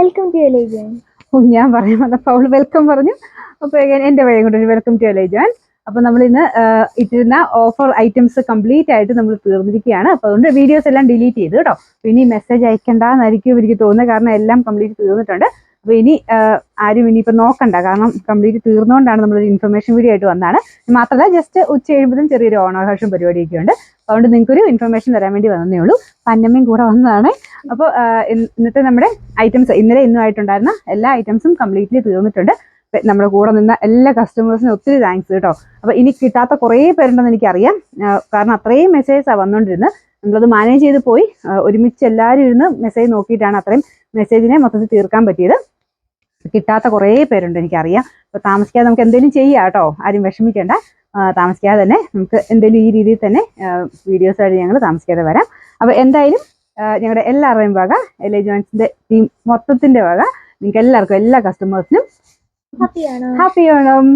Welcome to എലൈജൻ. ഞാൻ പറയാൻ വന്നപ്പോൾ അവൾ വെൽക്കം പറഞ്ഞു. അപ്പോൾ എൻ്റെ വഴി കൊണ്ട് വെൽക്കം ടു എലൈജൻ. അപ്പോൾ നമ്മൾ ഇന്ന് ഇട്ടിരുന്ന ഓഫർ ഐറ്റംസ് കംപ്ലീറ്റ് ആയിട്ട് നമ്മൾ തീർന്നിരിക്കുകയാണ്. അപ്പോൾ അതുകൊണ്ട് വീഡിയോസ് എല്ലാം ഡിലീറ്റ് ചെയ്ത് കേട്ടോ. ഇനി മെസ്സേജ് അയക്കേണ്ടെന്നായിരിക്കും എനിക്ക് തോന്നുന്നത്, കാരണം എല്ലാം കംപ്ലീറ്റ് തീർന്നിട്ടുണ്ട്. അപ്പോൾ ഇനി ആരും ഇനിയിപ്പോൾ നോക്കണ്ട, കാരണം കംപ്ലീറ്റ് തീർന്നുകൊണ്ടാണ് നമ്മളൊരു ഇൻഫർമേഷൻ വീഡിയോ ആയിട്ട് വന്നതാണ്. മാത്രമല്ല ജസ്റ്റ് ഉച്ച കഴിയുമ്പോഴും ചെറിയൊരു ഓണാഘോഷം പരിപാടിയൊക്കെ ഉണ്ട്. അതുകൊണ്ട് നിങ്ങൾക്കൊരു ഇൻഫർമേഷൻ തരാൻ വേണ്ടി വന്നേ ഉള്ളൂ. പന്നമ്മയും കൂടെ വന്നതാണ്. അപ്പോൾ ഇന്നത്തെ നമ്മുടെ ഐറ്റംസ് ഇന്നലെ ഇന്നും ആയിട്ടുണ്ടായിരുന്ന എല്ലാ ഐറ്റംസും കംപ്ലീറ്റ്ലി തീർന്നിട്ടുണ്ട്. നമ്മുടെ കൂടെ നിന്ന എല്ലാ കസ്റ്റമേഴ്സിനും ഒത്തിരി താങ്ക്സ് കേട്ടോ. അപ്പോൾ ഇനി കിട്ടാത്ത കുറേ പേരുണ്ടെന്ന് എനിക്കറിയാം, കാരണം അത്രയും മെസ്സേജാണ് വന്നുകൊണ്ടിരുന്നത്. നമ്മളത് മാനേജ് ചെയ്ത് പോയി ഒരുമിച്ച് എല്ലാവരും ഇരുന്ന് മെസ്സേജ് നോക്കിയിട്ടാണ് അത്രയും മെസ്സേജിനെ മൊത്തത്തിൽ തീർക്കാൻ പറ്റിയത്. കിട്ടാത്ത കുറേ പേരുണ്ട് എനിക്കറിയാം. അപ്പോൾ താമസിക്കാതെ നമുക്ക് എന്തെങ്കിലും ചെയ്യാം കേട്ടോ, ആരും വിഷമിക്കേണ്ട. താമസിക്കാതെ തന്നെ നമുക്ക് എന്തെങ്കിലും ഈ രീതിയിൽ തന്നെ വീഡിയോസായിട്ട് ഞങ്ങൾ താമസിക്കാതെ വരാം. അപ്പോൾ എന്തായാലും ഞങ്ങളുടെ എല്ലാവരുടെയും വക, എലൈജൻസിൻ്റെ ടീം മൊത്തത്തിൻ്റെ വക നിങ്ങൾക്ക് എല്ലാവർക്കും എല്ലാ കസ്റ്റമേഴ്സിനും ഹാപ്പിയാണോ? ഹാപ്പി ഓണം.